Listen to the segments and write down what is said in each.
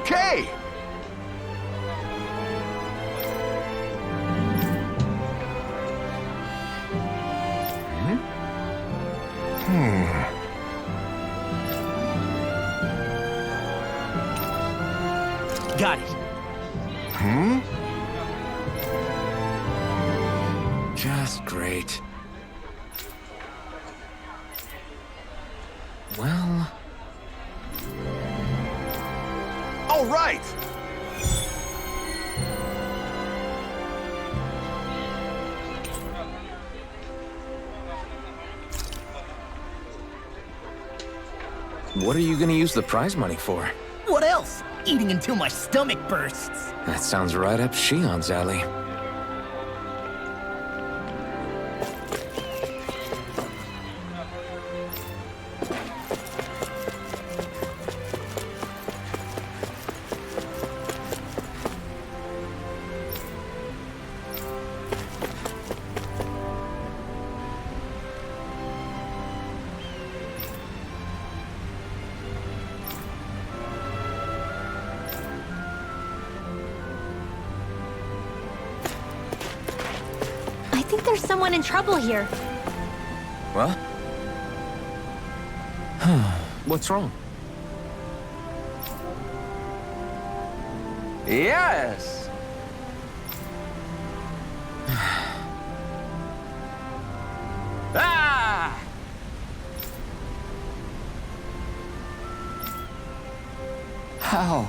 Okay! Got it. Just great. Well... All right! What are you gonna use the prize money for? What else? Eating until my stomach bursts. That sounds right up Shion's alley. I think there's someone in trouble here. What? What's wrong? Yes! Ah! How?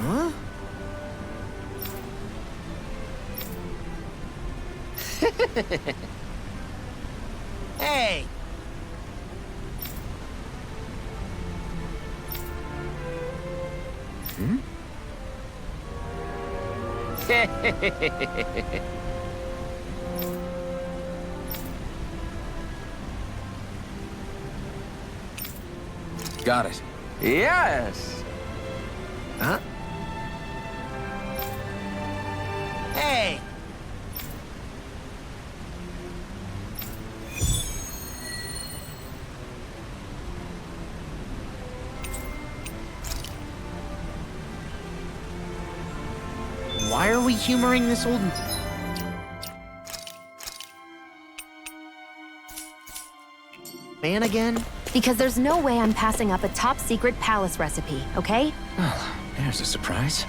Huh? Hey! Got it. Yes! Huh? Hey! Why are we humoring this old... man again? Because there's no way I'm passing up a top-secret palace recipe, okay? Well, there's a surprise.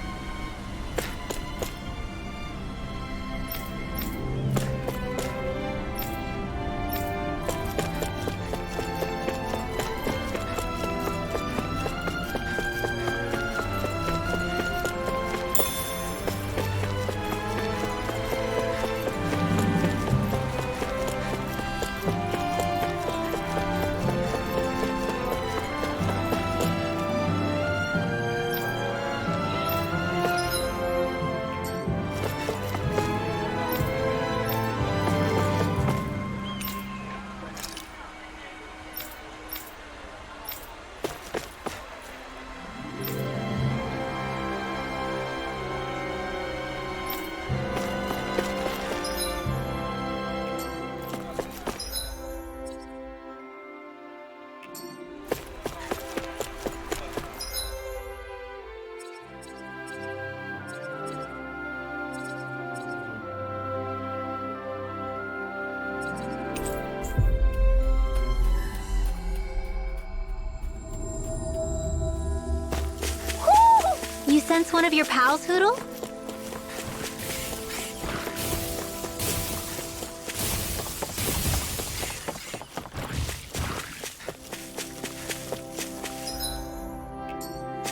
You sense one of your pals, Hoodle?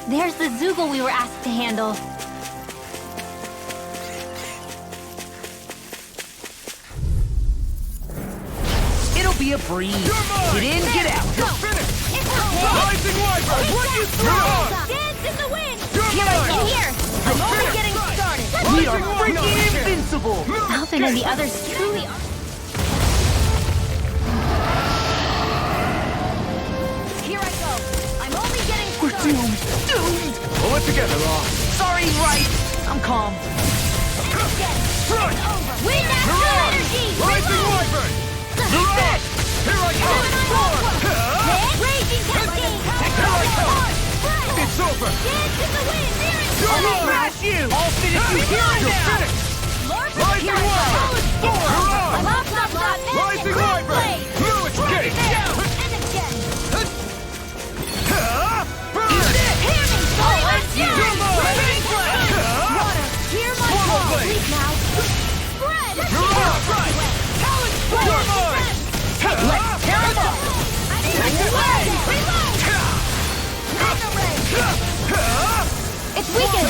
There's the Zoogle we were asked to handle. It'll be a breeze. Get in, get out. Go. Finished! It's okay. Rising Wyvern! What What you you throw? throw? Dance in the wind. You're mine! In here. I'm only getting started. We are Rising freaking Wyvern! invincible. Alvin and the others truly are. Here I go. I'm only getting We're started. doomed. Pull it together, Law. Sorry, right. I'm calm. Front! Wind after energy. Rising Wyvern! You're up! Crash you! I'll finish you here and now! Rising Wyvern! Rising Wyvern! Through its gate! It's weakened!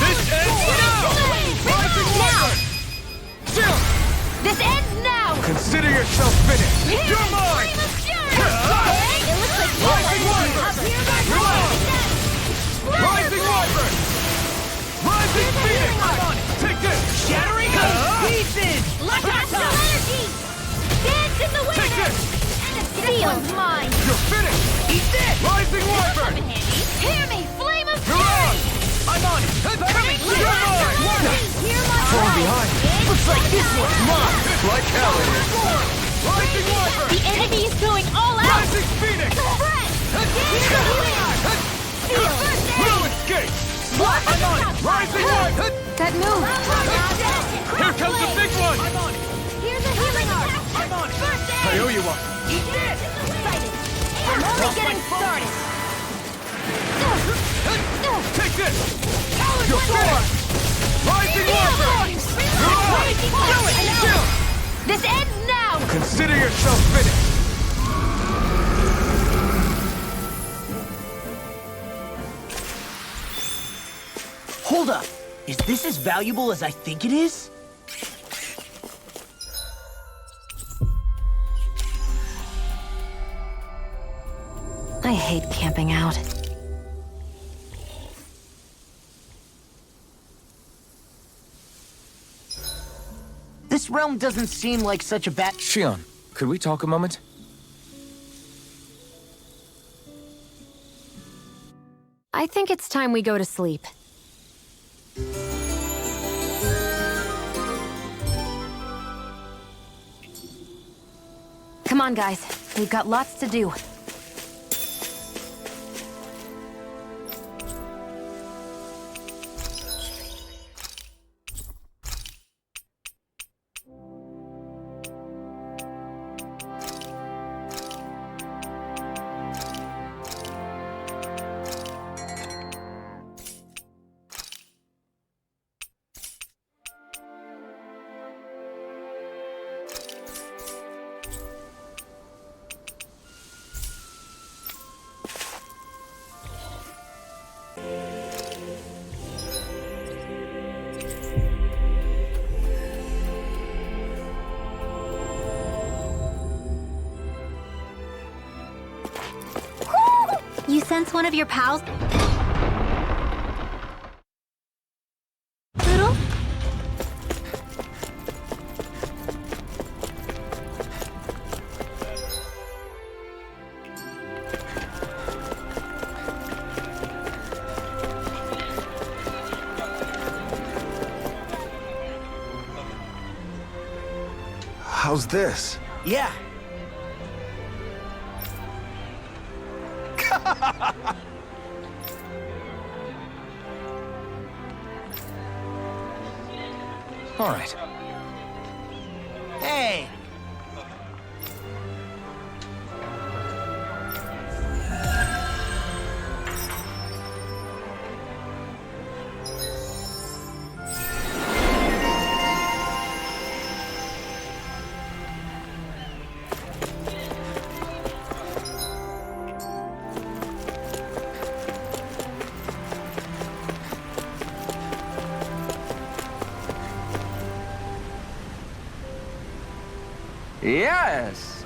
This ends now! Rising Wyvern! This ends now! Consider yourself finished! You're mine! It looks like Rising Wyvern! Rising Wyvern! Rising Phoenix! Take this! Shattering those pieces! Astral energy! Dance in the wind! Take this! Seal mine! You're finished! Eat this! Rising Wyvern! Hear me, flame of You're on! fury! I'm on it! Burning You're mine! Hear my Fall cry. behind! Looks like this one's mine! Like hell it is! Rising Wyvern! The enemy is going all out! Rising Phoenix! Spread! Seal! First Through aid! its gate! I'm on it! Rising Wyvern! That move! Here comes the big one! I'm on it! Here's a healing art! I'm on it! First I aid! owe you one! Eat this! Excited! I'm only getting started! Take this! Talon You're Wizard! finished! Rising Wyvern! This ends now! Consider yourself finished! Hold up! Is this as valuable as I think it is? I hate camping out. This realm doesn't seem like such a bad... Shion, could we talk a moment? I think it's time we go to sleep. Come on, guys. We've got lots to do. You sense one of your pals? Poodle? How's this? Yeah. All right. Hey! Yes!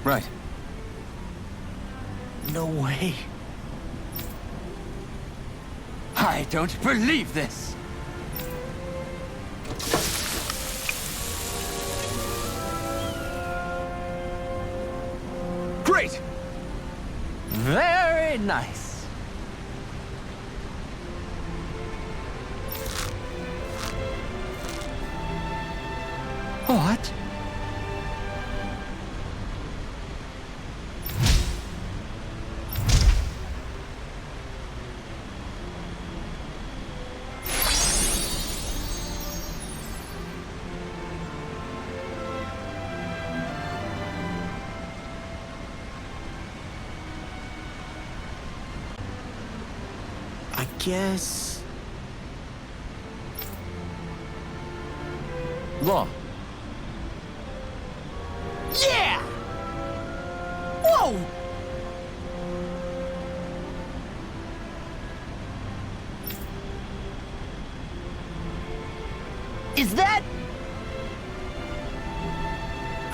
Right. No way. I don't believe this! Great! Very nice. What? I guess... Law. Yeah! Whoa! Is that...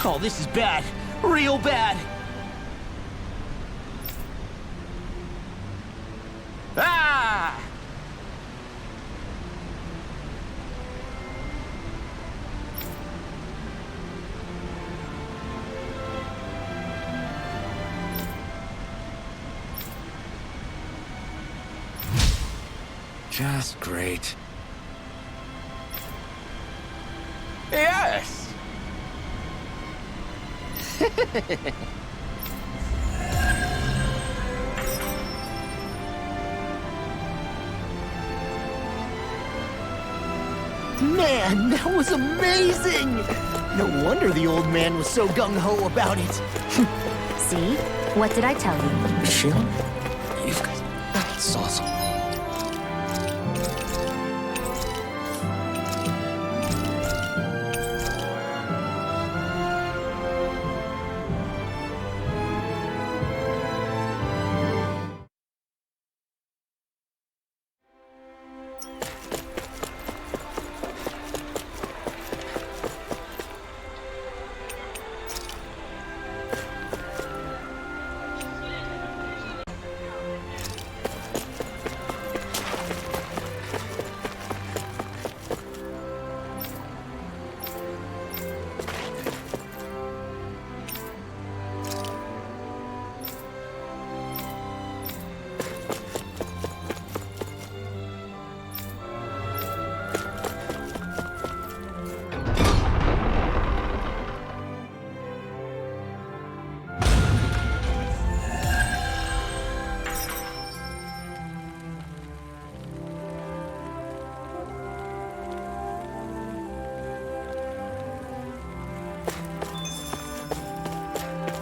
Oh, this is bad. Real bad. Ah! Just great. Yes! Man, that was amazing! No wonder the old man was so gung-ho about it. See? What did I tell you? Sheila? You've got... That's awesome.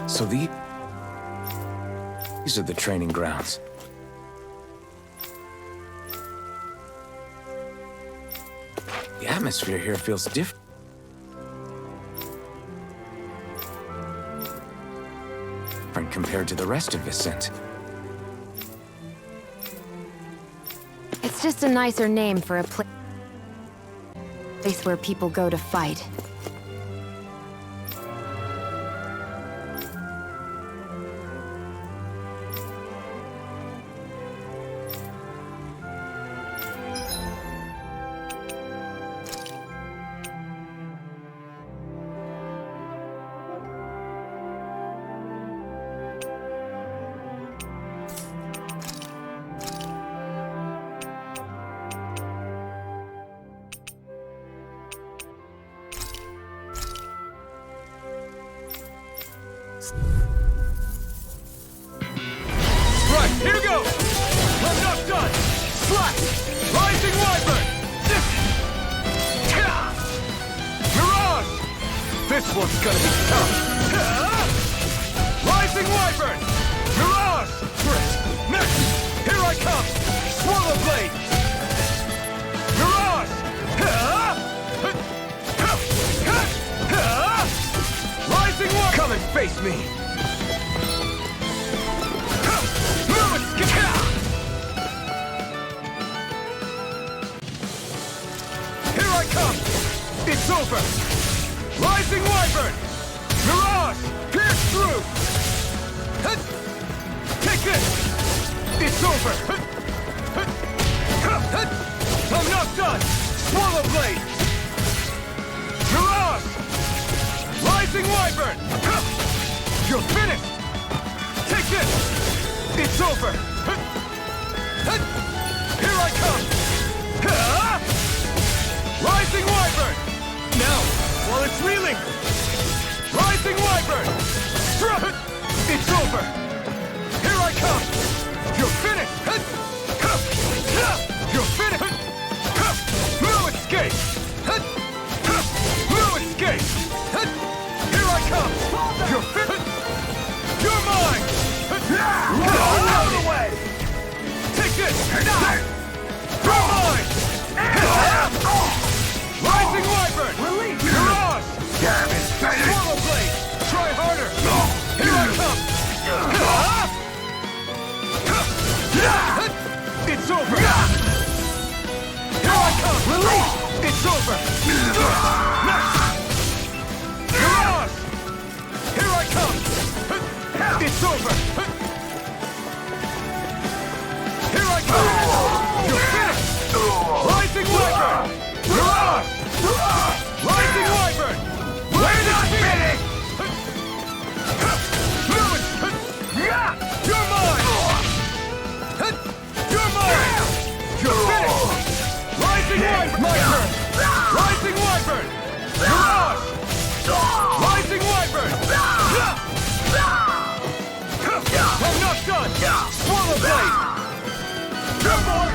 So these are the training grounds. The atmosphere here feels different compared to the rest of Viscint. It's just a nicer name for a place where people go to fight. Right, here we go! I'm not done! Slash! Rising Wyvern! Mirage! This one's gonna be tough! Rising Wyvern! Mirage! Next! Here I come! Swallow Blade! Mirage! Rising Wyvern! Come and face me! Here I come! It's over! Rising Wyvern! Mirage! Pierce through! Take this! It's over! I'm not done! Swallow Blade! Mirage! Rising Wyvern! You're finished! Take this! It's over! Here I come! Rising Wyvern! Now, while it's Reeling! Rising Wyvern! Strut! It's over! Here I come! You're finished! You're finished! No escape! No escape! Here I come! You're finished! You're mine! Out of the way! Take this! You're mine! Rising Wyvern! Mirage! Damn it, Swallow Blade! Try harder! Here I come! It's over! Here I come! Release! It's over! Mirage! Here I come! It's over! Here I come! You're finished! Rising Wyvern! Mirage! Rising Wyvern! We're not finished! You're mine! You're mine! You're finished! Rising Wyvern! My turn! Rising Wyvern! Mirage! Rising Wyvern! I'm not done! Swallow Blade! You're mine!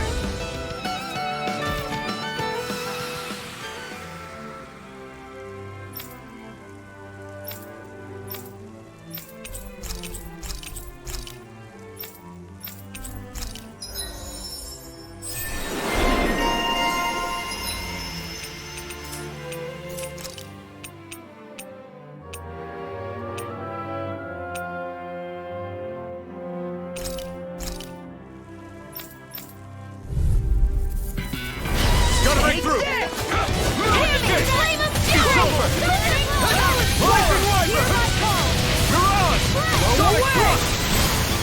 Gotta break through! Flame of It's over! Rising Wyvern! Mirage! Sonic Thrust!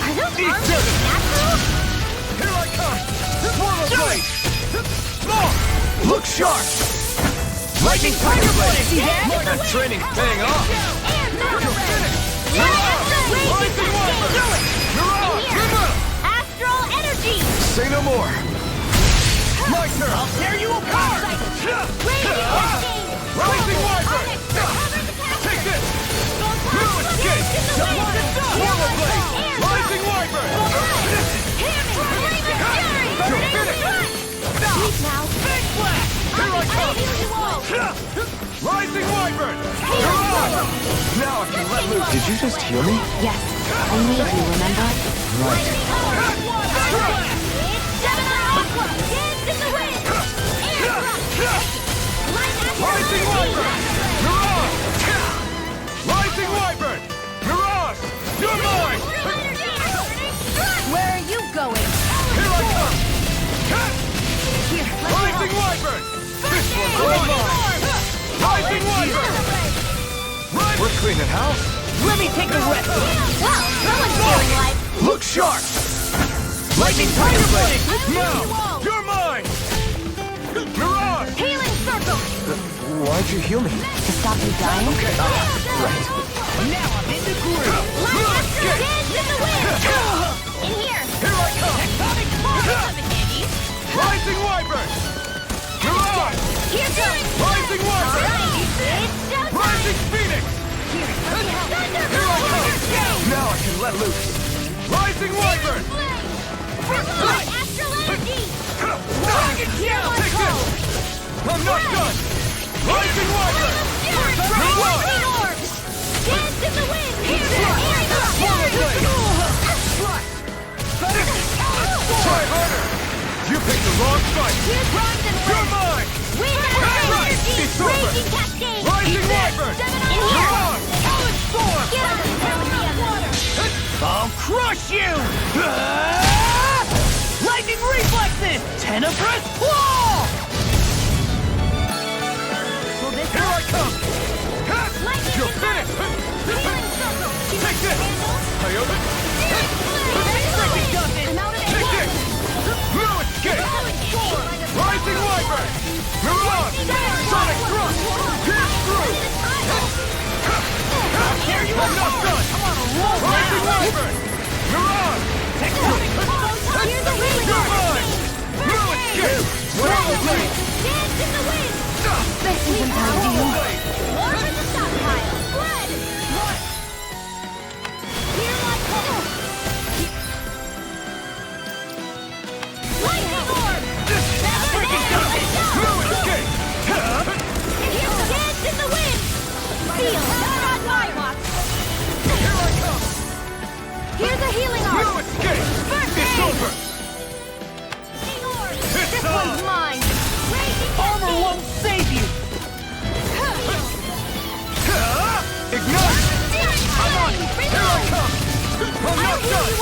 Are those Eat arms this! natural? Here I come! Swallow Blade! Small! Look sharp! Lightning Tiger Blade! That training's paying off! And You're finished! Rising Rising Wyvern! Mirage! Good up! Astral energy! Say no more! My turn! I'll tear you apart! Rising Wyvern! Take this! No escape! Swallow Blade! Rising Wyvern! You're finished! Sleep now. Big Blast! Here I come! Rising Wyvern! Now I can let loose! Did you just heal me? Yes, I need you, remember? Right. Rising Wyvern! Mirage! Rising Wyvern! Mirage! You're mine! Where are you going? Here I come! Rising Wyvern! This one's all mine! Rising Wyvern! We're cleaning house! Let me take a rest. Wow, someone's feeling life. Look sharp! Lightning Tiger Blade! Now! You're mine! Mirage! Healing circle. Why'd you heal me? To stop you dying? Right. Now I'm in the groove. Light astral dance in the wind. In here. Here I come! Tectonic force. Rising Wyvern! Mirage! Here goes. Rising Wyvern! It's showtime. Rising Phoenix! Here I come! Now I can let loose! Rising Wyvern! Light astral energy. Take this! I'm not done! Rising Wyvern! Lightning orbs. Dance in the wind. Here. Swallow Blade! Try harder! You picked the wrong fight! Here's Ron's and You're mine! Wind That's right! energy. It's over! Raging cascade. Rising Wyvern! In here. Mirage! Talon Storm! Get on the water. I'll crush you! Lightning reflexes! Tenebrous claw! Here I come! You're finished! Take this! Iota! I'm out of Take this! No escape! Rising Wyvern! Mirage! Sonic Thrust! Pierce through! I'm not done! Rising Wyvern! Mirage! You're mine! No escape! Swallow Blade! Dance in the wind. This isn't how you. Blade! I'm not done!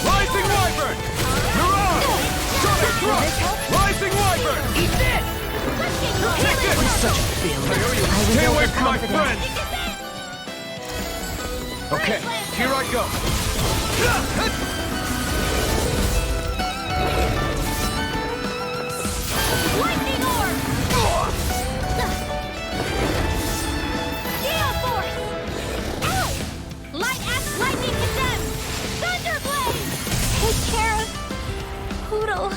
Rising Wyvern! You're on! Sugar Thrust! Rising Wyvern! Eat this! Take it! Such a failure. Stay away from my friends! Okay, here I go. Lightning Orb! Gale Force! Ow! Lightning Condemned! Thunder Blade! Take care of Poodle.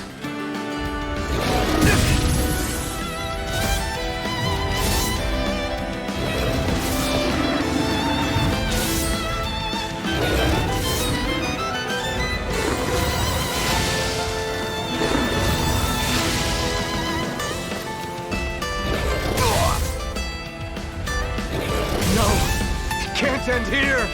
Can't end here!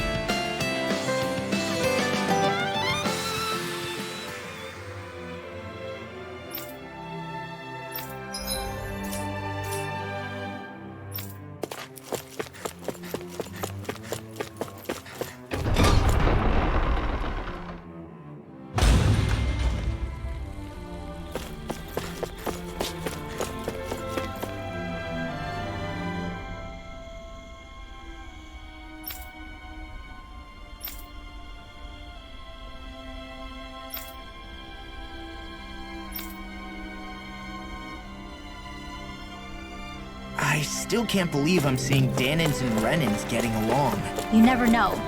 I still can't believe I'm seeing Danins and Renins getting along. You never know.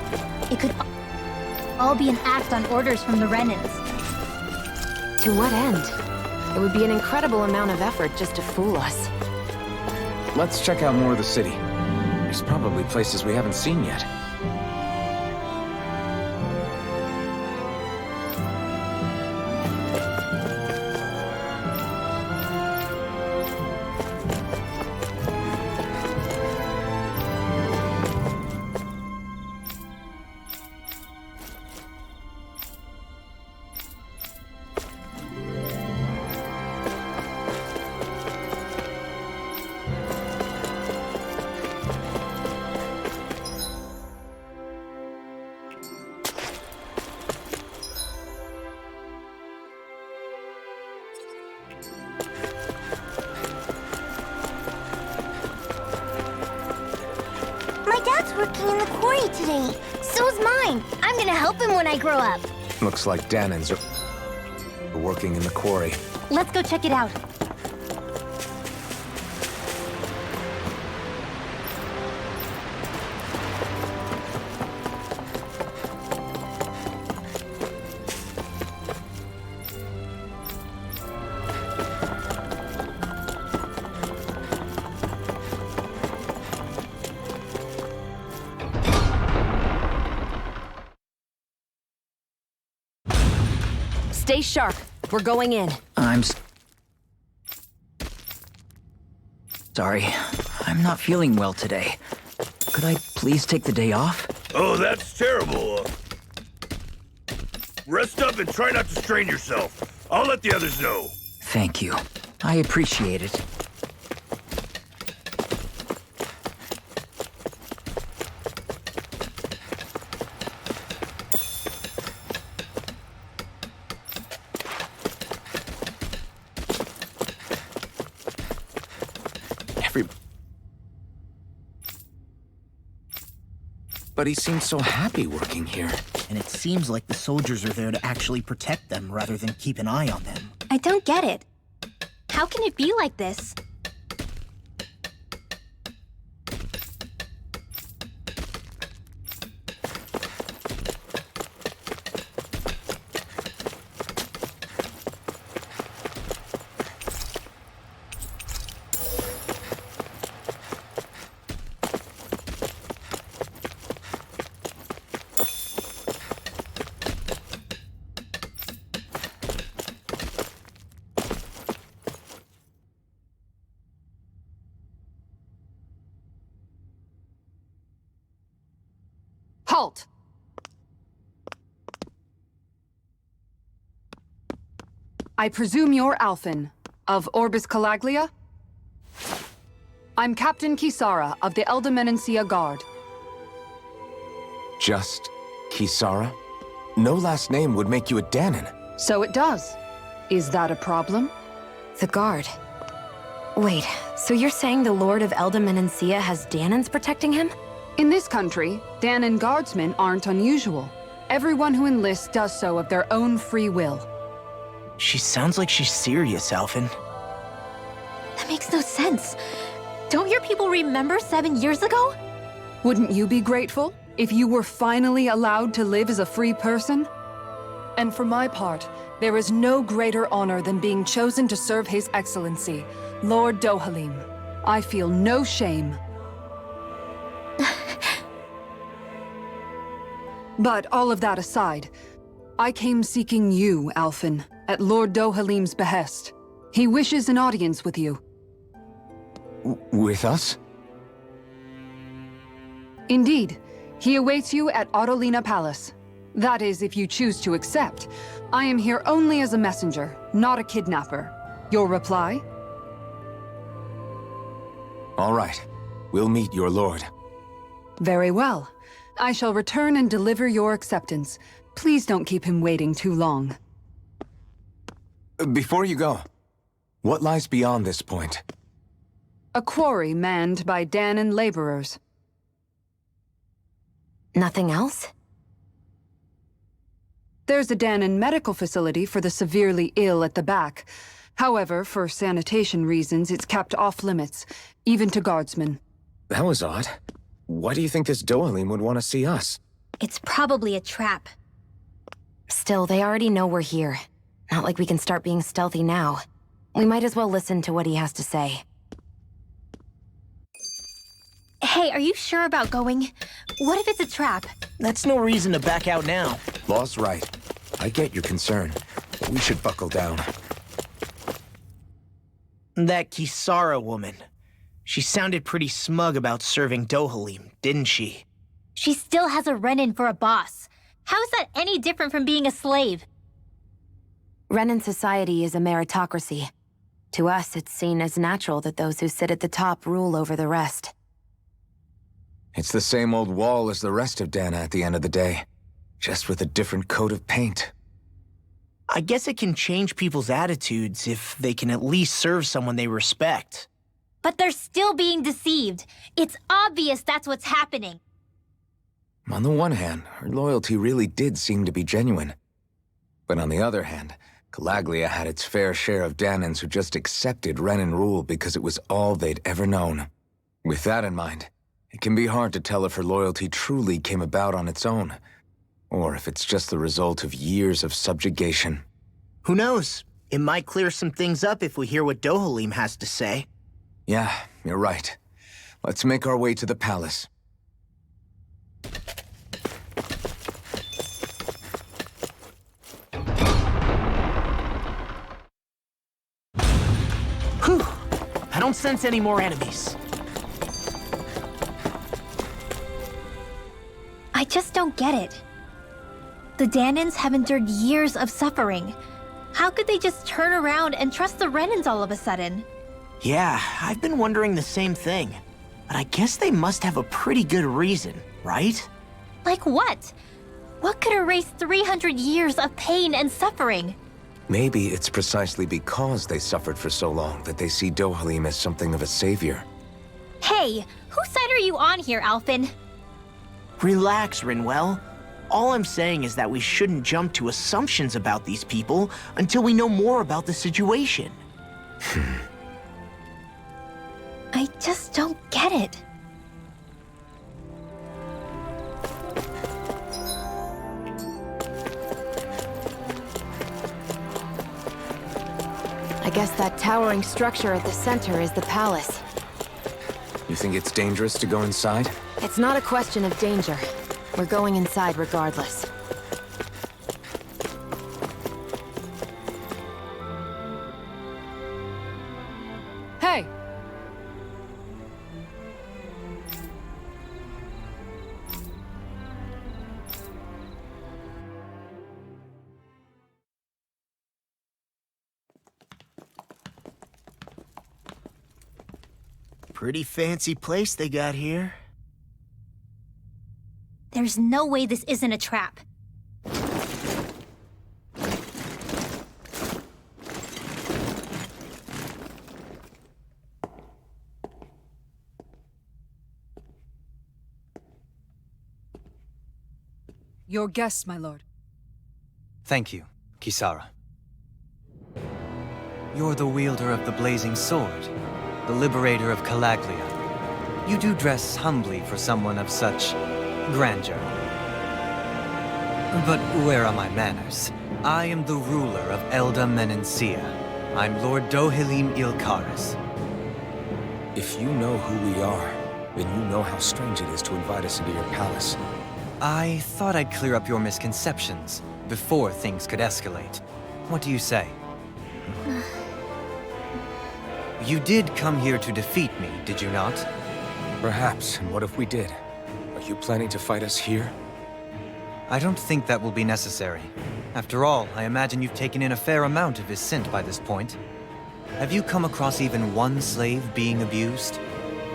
It could all be an act on orders from the Renins. To what end? It would be an incredible amount of effort just to fool us. Let's check out more of the city. There's probably places we haven't seen yet. My dad's working in the quarry today. So's mine. I'm gonna help him when I grow up. Looks like Danins are working in the quarry. Let's go check it out. Stay sharp. We're going in. Sorry, I'm not feeling well today. Could I please take the day off? Oh, that's terrible. Rest up and try not to strain yourself. I'll let the others know. Thank you. I appreciate it. But he seems so happy working here. And it seems like the soldiers are there to actually protect them rather than keep an eye on them. I don't get it. How can it be like this? Halt! I presume you're Alphen, of Orbis Calaglia? I'm Captain Kisara of the Elder Menancia Guard. Just Kisara? no last name would make you a Danon. So it does. Is that a problem? The guard. Wait, so you're saying the Lord of Eldam and Sia has Danons protecting him? In this country, Danon guardsmen aren't unusual. Everyone who enlists does so of their own free will. She sounds like she's serious, Alphen. That makes no sense. Don't your people remember 7 years ago? Wouldn't you be grateful if you were finally allowed to live as a free person? And for my part, there is no greater honor than being chosen to serve His Excellency, Lord Dohalim. I feel no shame. But all of that aside, I came seeking you, Alphen, at Lord Dohalim's behest. He wishes an audience with you. With us? Indeed. He awaits you at Autolina Palace. That is, if you choose to accept. I am here only as a messenger, not a kidnapper. Your reply? All right. We'll meet your lord. Very well. I shall return and deliver your acceptance. Please don't keep him waiting too long. Before you go, what lies beyond this point? A quarry manned by Danon laborers. Nothing else? There's a Danon medical facility for the severely ill at the back. However, for sanitation reasons, it's kept off limits, even to guardsmen. That was odd. Why do you think this Dohalim would want to see us? It's probably a trap. Still, they already know we're here. Not like we can start being stealthy now. We might as well listen to what he has to say. Hey, are you sure about going? What if it's a trap? That's no reason to back out now. Law's right. I get your concern, but we should buckle down. That Kisara woman. She sounded pretty smug about serving Dohalim, didn't she? She still has a Renin for a boss. How is that any different from being a slave? Renin society is a meritocracy. To us, it's seen as natural that those who sit at the top rule over the rest. It's the same old wall as the rest of Dana at the end of the day, just with a different coat of paint. I guess it can change people's attitudes if they can at least serve someone they respect. But they're still being deceived. It's obvious that's what's happening. On the one hand, her loyalty really did seem to be genuine. But on the other hand, Calaglia had its fair share of Danons who just accepted Renin rule because it was all they'd ever known. With that in mind, it can be hard to tell if her loyalty truly came about on its own, or if it's just the result of years of subjugation. Who knows? It might clear some things up if we hear what Dohalim has to say. Yeah, you're right. Let's make our way to the palace. Whew! I don't sense any more enemies. I just don't get it. The Danons have endured years of suffering. How could they just turn around and trust the Renins all of a sudden? Yeah, I've been wondering the same thing. But I guess they must have a pretty good reason, right? Like what? What could erase 300 years of pain and suffering? Maybe it's precisely because they suffered for so long that they see Dohalim as something of a savior. Hey, whose side are you on here, Alphen? Relax, Rinwell. All I'm saying is that we shouldn't jump to assumptions about these people until we know more about the situation. I just don't get it. I guess that towering structure at the center is the palace. You think it's dangerous to go inside? It's not a question of danger. We're going inside regardless. Hey! Pretty fancy place they got here. There's no way this isn't a trap. Your guest, my lord. Thank you, Kisara. You're the wielder of the blazing sword, the liberator of Calaglia. You do dress humbly for someone of such grandeur. But where are my manners? I am the ruler of Elda Menencia. I'm Lord Dohalim Ilkaris. If you know who we are, then you know how strange it is to invite us into your palace. I thought I'd clear up your misconceptions before things could escalate. What do you say? You did come here to defeat me, did you not? Perhaps, and what if we did? Are you planning to fight us here? I don't think that will be necessary. After all, I imagine you've taken in a fair amount of Viscint by this point. Have you come across even one slave being abused?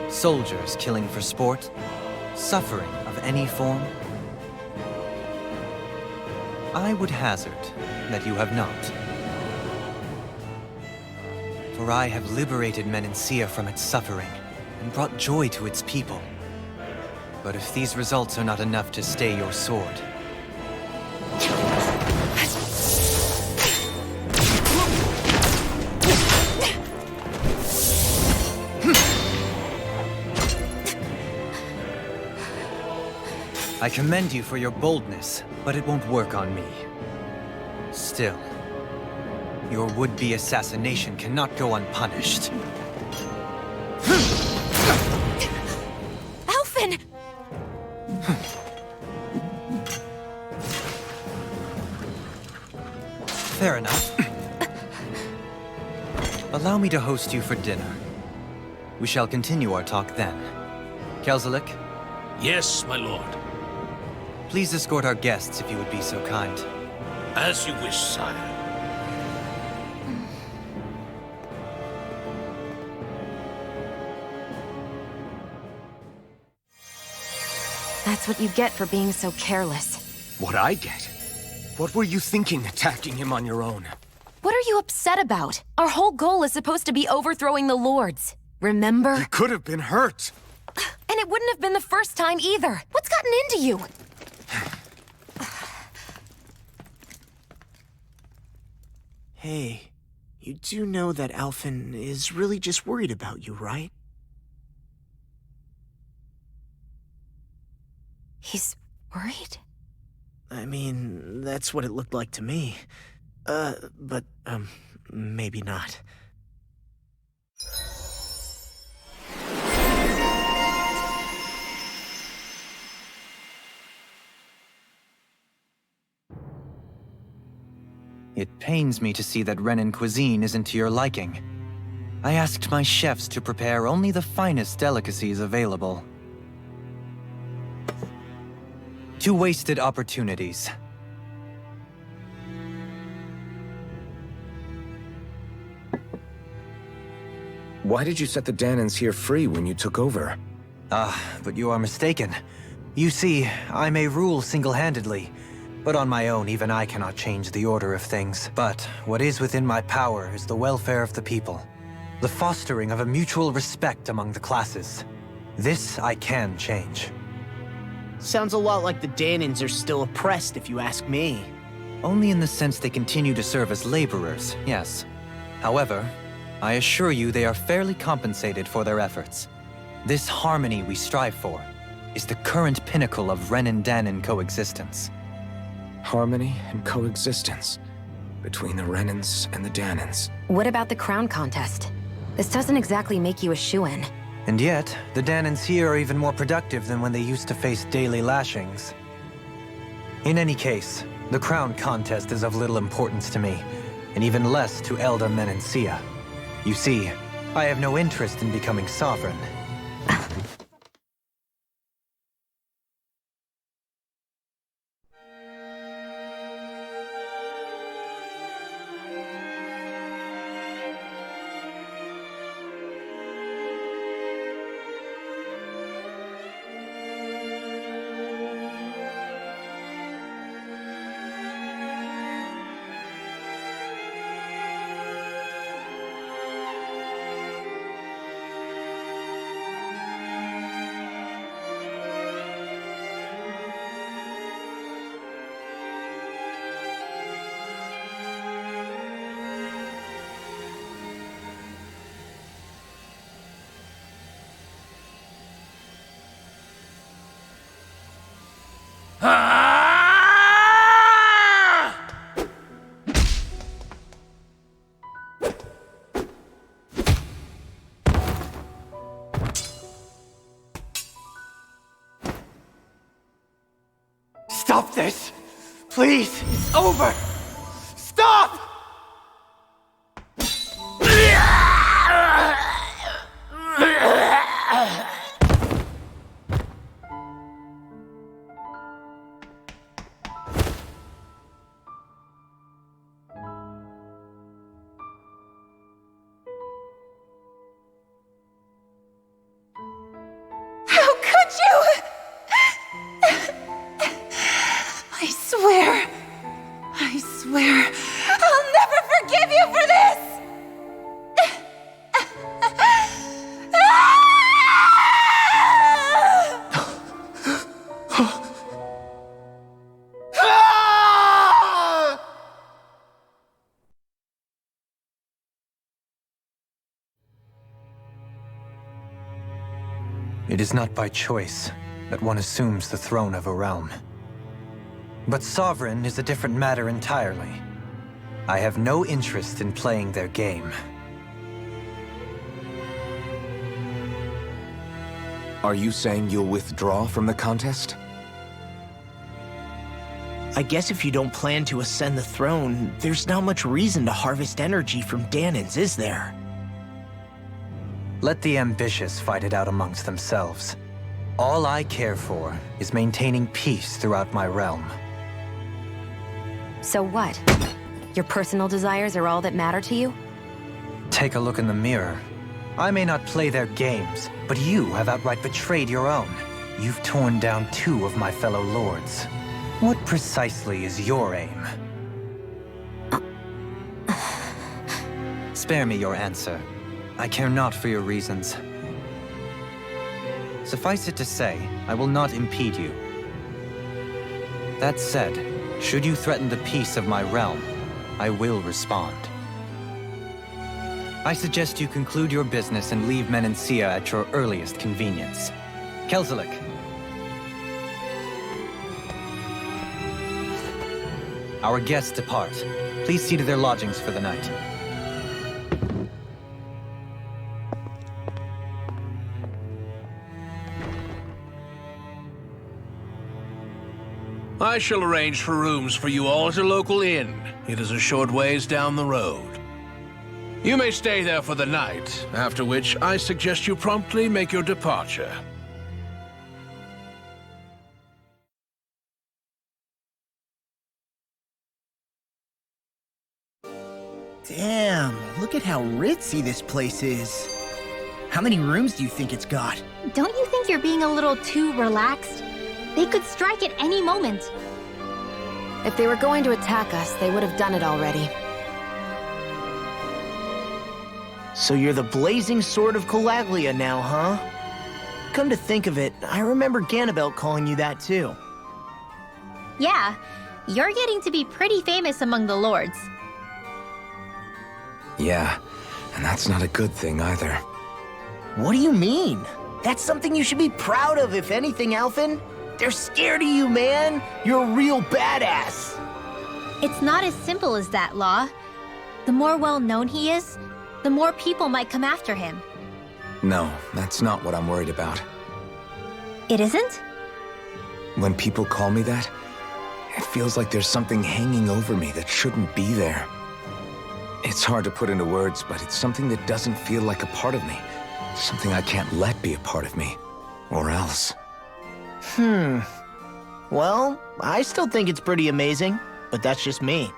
Soldiers killing for sport? Suffering of any form? I would hazard that you have not. For I have liberated Menencia from its suffering and brought joy to its people. But if these results are not enough to stay your sword, I commend you for your boldness, but it won't work on me. Still, your would-be assassination cannot go unpunished. Alphen! Fair enough. Allow me to host you for dinner. We shall continue our talk then. Kelzelik, Yes, my lord. please escort our guests if you would be so kind. As you wish, sire. That's what you get for being so careless. What I get? What were you thinking attacking him on your own? What are you upset about? Our whole goal is supposed to be overthrowing the lords. Remember? He could have been hurt. And it wouldn't have been the first time either. What's gotten into you? Hey, you do know that Alphen is really just worried about you, right? He's worried? I mean, that's what it looked like to me. But maybe not. It pains me to see that Renan cuisine isn't to your liking. I asked my chefs to prepare only the finest delicacies available. Two wasted opportunities. Why did you set the Danans here free when you took over? But you are mistaken. You see, I may rule single-handedly, but on my own, even I cannot change the order of things. But what is within my power is the welfare of the people, the fostering of a mutual respect among the classes. This I can change. Sounds a lot like the Danans are still oppressed, if you ask me. Only in the sense they continue to serve as laborers, yes. However, I assure you they are fairly compensated for their efforts. This harmony we strive for is the current pinnacle of Renan-Danan coexistence. Harmony and coexistence between the Renans and the Danans. What about the crown contest? This doesn't exactly make you a shoo-in. And yet, the Danans here are even more productive than when they used to face daily lashings. In any case, the crown contest is of little importance to me, and even less to Elda Menencia. You see, I have no interest in becoming sovereign. Please, it's over! Stop! How could you? I swear, I'll never forgive you for this! It is not by choice that one assumes the throne of a realm. But sovereign is a different matter entirely. I have no interest in playing their game. Are you saying you'll withdraw from the contest? I guess if you don't plan to ascend the throne, there's not much reason to harvest energy from Danins, is there? Let the ambitious fight it out amongst themselves. All I care for is maintaining peace throughout my realm. So what? Your personal desires are all that matter to you? Take a look in the mirror. I may not play their games, but you have outright betrayed your own. You've torn down 2 of my fellow lords. What precisely is your aim? Spare me your answer. I care not for your reasons. Suffice it to say, I will not impede you. That said, should you threaten the peace of my realm, I will respond. I suggest you conclude your business and leave Menancia at your earliest convenience. Kelzelik. Our guests depart. Please see to their lodgings for the night. I shall arrange for rooms for you all at a local inn. It is a short ways down the road. You may stay there for the night, after which I suggest you promptly make your departure. Damn, look at how ritzy this place is. How many rooms do you think it's got? Don't you think you're being a little too relaxed? They could strike at any moment. If they were going to attack us, they would have done it already. So you're the blazing sword of Calaglia now, huh? Come to think of it, I remember Ganabelt calling you that too. Yeah, you're getting to be pretty famous among the lords. Yeah, and that's not a good thing either. What do you mean? That's something you should be proud of, if anything, Alphen. They're scared of you, man. You're a real badass. It's not as simple as that, Law. The more well-known he is, the more people might come after him. No, that's not what I'm worried about. It isn't? When people call me that, it feels like there's something hanging over me that shouldn't be there. It's hard to put into words, but it's something that doesn't feel like a part of me. Something I can't let be a part of me. Or else. Well, I still think it's pretty amazing, but that's just me.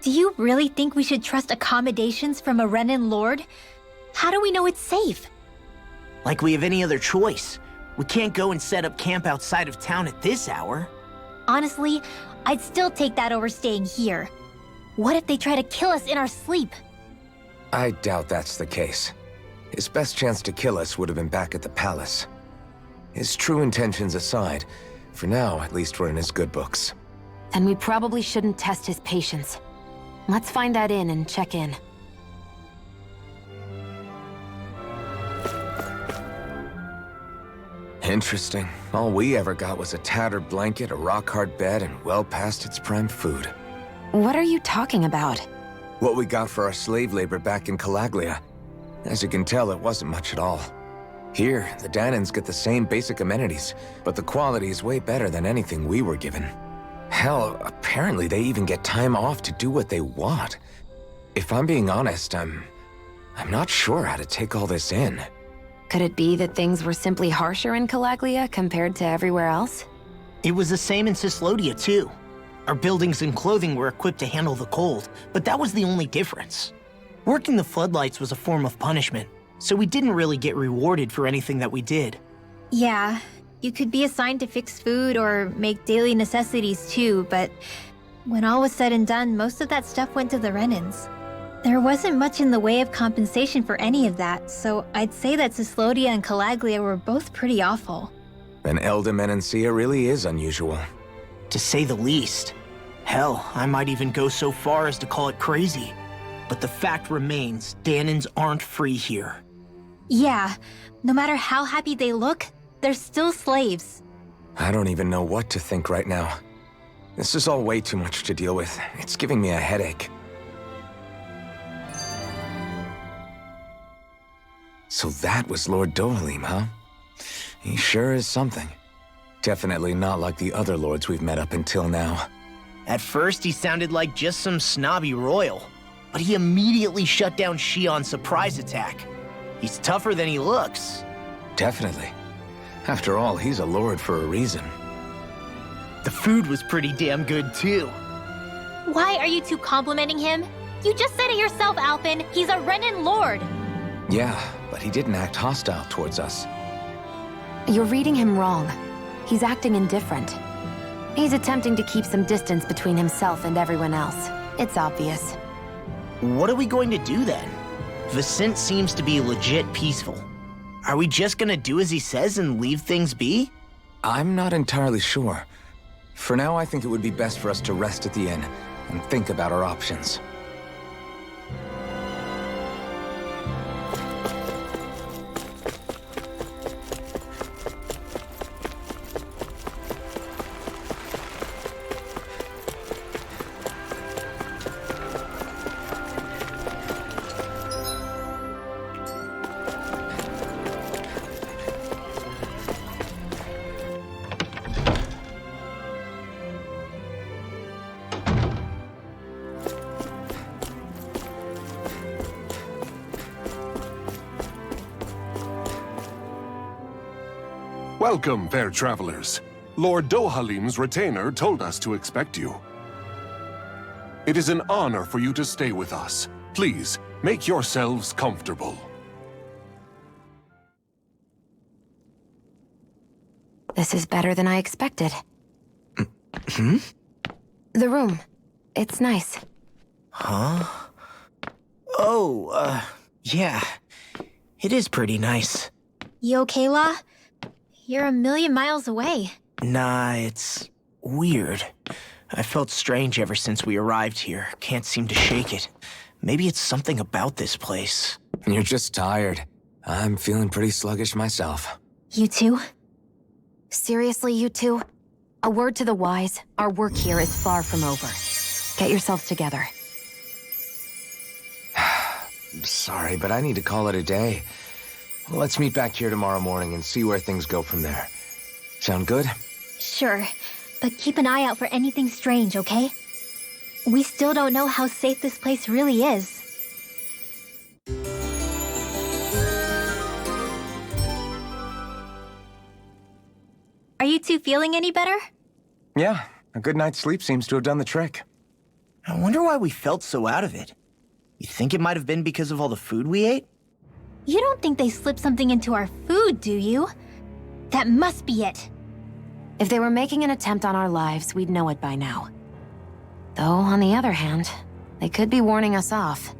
Do you really think we should trust accommodations from a Renan Lord? How do we know it's safe? Like we have any other choice. We can't go and set up camp outside of town at this hour. Honestly, I'd still take that over staying here. What if they try to kill us in our sleep? I doubt that's the case. His best chance to kill us would have been back at the palace. His true intentions aside, for now, at least we're in his good books. Then we probably shouldn't test his patience. Let's find that inn and check in. Interesting. All we ever got was a tattered blanket, a rock-hard bed, and well past its prime food. What are you talking about? What we got for our slave labor back in Calaglia. As you can tell, it wasn't much at all. Here, the Danans get the same basic amenities, but the quality is way better than anything we were given. Hell, apparently they even get time off to do what they want. If I'm being honest, I'm not sure how to take all this in. Could it be that things were simply harsher in Calaglia compared to everywhere else? It was the same in Cislodia, too. Our buildings and clothing were equipped to handle the cold, but that was the only difference. Working the floodlights was a form of punishment, so we didn't really get rewarded for anything that we did. Yeah, you could be assigned to fix food or make daily necessities too, but when all was said and done, most of that stuff went to the Renans. There wasn't much in the way of compensation for any of that, so I'd say that Cislodia and Calaglia were both pretty awful. Then Elda Menancia really is unusual. To say the least. Hell, I might even go so far as to call it crazy. But the fact remains, Danans aren't free here. Yeah, no matter how happy they look, they're still slaves. I don't even know what to think right now. This is all way too much to deal with. It's giving me a headache. So that was Lord Dohalim, huh? He sure is something. Definitely not like the other lords we've met up until now. At first, he sounded like just some snobby royal, but he immediately shut down Shion's surprise attack. He's tougher than he looks. Definitely. After all, he's a lord for a reason. The food was pretty damn good, too. Why are you two complimenting him? You just said it yourself, Alphen. He's a Renin lord. Yeah, but he didn't act hostile towards us. You're reading him wrong. He's acting indifferent. He's attempting to keep some distance between himself and everyone else. It's obvious. What are we going to do then? Viscint seems to be legit peaceful. Are we just gonna do as he says and leave things be? I'm not entirely sure. For now, I think it would be best for us to rest at the inn and think about our options. Welcome, fair travelers. Lord Dohalim's retainer told us to expect you. It is an honor for you to stay with us. Please, make yourselves comfortable. This is better than I expected. Hmm? The room. It's nice. Huh? Oh, yeah. It is pretty nice. You okay, La? You're a million miles away. Nah, it's weird. I felt strange ever since we arrived here. Can't seem to shake it. Maybe it's something about this place. You're just tired. I'm feeling pretty sluggish myself. You too? Seriously, you two? A word to the wise, our work here is far from over. Get yourselves together. Sorry, but I need to call it a day. Let's meet back here tomorrow morning and see where things go from there. Sound good? Sure, but keep an eye out for anything strange, okay? We still don't know how safe this place really is. Are you two feeling any better? Yeah, a good night's sleep seems to have done the trick. I wonder why we felt so out of it. You think it might have been because of all the food we ate? You don't think they slipped something into our food, do you? That must be it. If they were making an attempt on our lives, we'd know it by now. Though, on the other hand, they could be warning us off.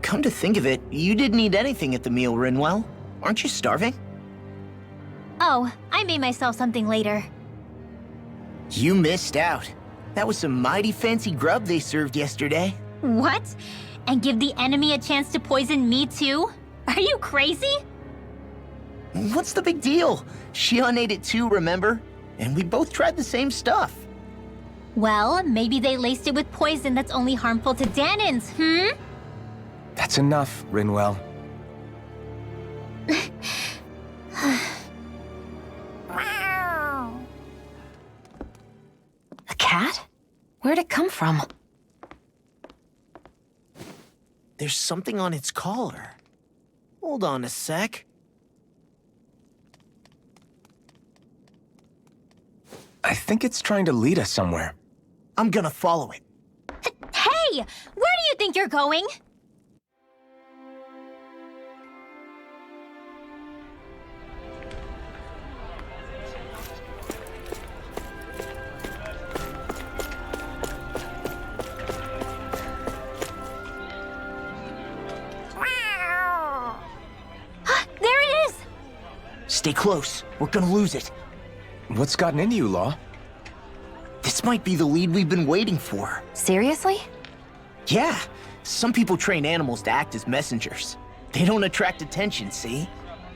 Come to think of it, you didn't eat anything at the meal, Rinwell. Aren't you starving? Oh, I made myself something later. You missed out. That was some mighty fancy grub they served yesterday. What? And give the enemy a chance to poison me too? Are you crazy? What's the big deal? Shion ate it too, remember? And we both tried the same stuff. Well, maybe they laced it with poison that's only harmful to Danins, hmm? That's enough, Rinwell. A cat? Where'd it come from? There's something on its collar. Hold on a sec. I think it's trying to lead us somewhere. I'm gonna follow it. Hey! Where do you think you're going? There it is! Stay close. We're gonna lose it. What's gotten into you, Law? This might be the lead we've been waiting for. Seriously? Yeah. Some people train animals to act as messengers. They don't attract attention, see?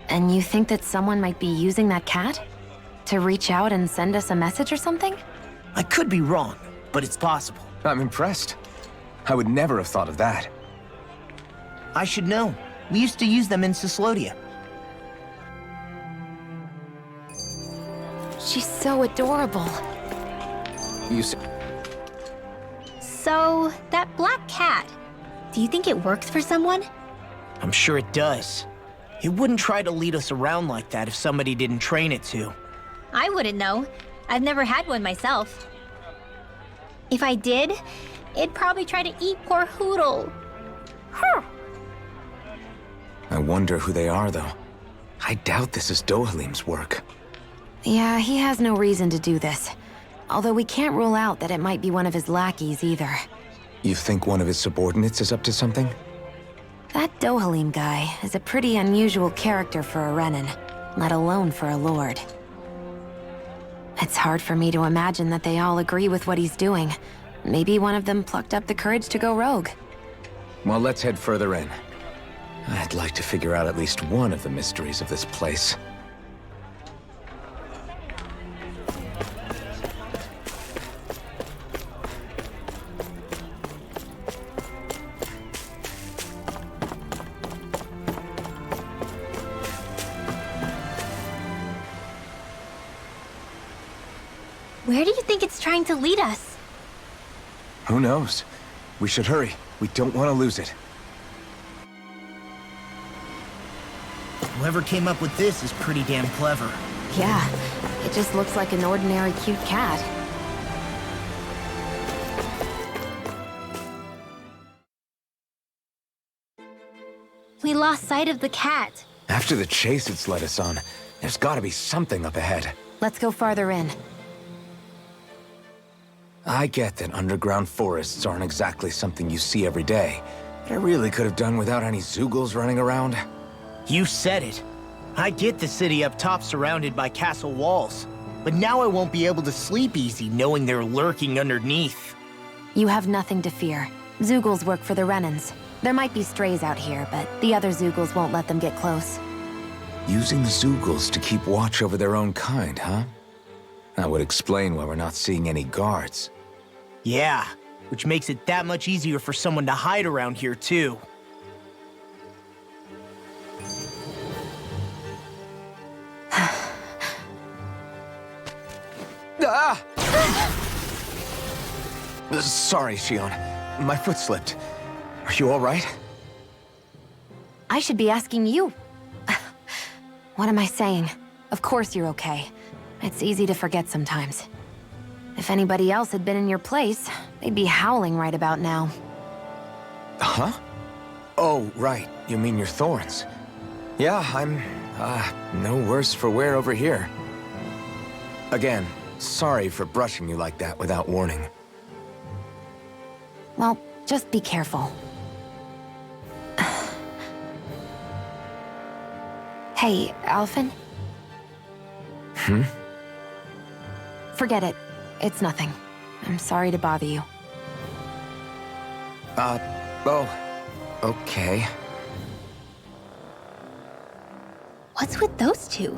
And you think that someone might be using that cat? To reach out and send us a message or something? I could be wrong, but it's possible. I'm impressed. I would never have thought of that. I should know. We used to use them in Cyslodia. She's so adorable. You So, that black cat, do you think it works for someone? I'm sure it does. It wouldn't try to lead us around like that if somebody didn't train it to. I wouldn't know. I've never had one myself. If I did, it'd probably try to eat poor Hoodle. I wonder who they are, though. I doubt this is Dohalim's work. Yeah, he has no reason to do this. Although we can't rule out that it might be one of his lackeys either. You think one of his subordinates is up to something? That Dohalim guy is a pretty unusual character for a Renan, let alone for a lord. It's hard for me to imagine that they all agree with what he's doing. Maybe one of them plucked up the courage to go rogue. Well, let's head further in. I'd like to figure out at least one of the mysteries of this place. Where do you think it's trying to lead us? Who knows? We should hurry. We don't want to lose it. Whoever came up with this is pretty damn clever. Yeah, it just looks like an ordinary cute cat. We lost sight of the cat. After the chase it's led us on, there's gotta be something up ahead. Let's go farther in. I get that underground forests aren't exactly something you see every day, but I really could have done without any Zeugles running around. You said it. I get the city up top surrounded by castle walls, but now I won't be able to sleep easy knowing they're lurking underneath. You have nothing to fear. Zeugles work for the Renans. There might be strays out here, but the other Zeugles won't let them get close. Using Zeugles to keep watch over their own kind, huh? That would explain why we're not seeing any guards. Yeah, which makes it that much easier for someone to hide around here, too. Ah! Sorry, Shion. My foot slipped. Are you all right? I should be asking you. What am I saying? Of course you're okay. It's easy to forget sometimes. If anybody else had been in your place, they'd be howling right about now. Huh? Oh, right. You mean your thorns. Yeah, I'm, no worse for wear over here. Again, sorry for brushing you like that without warning. Well, just be careful. Hey, Alphen? Hmm? Forget it. It's nothing. I'm sorry to bother you. Oh, okay. What's with those two?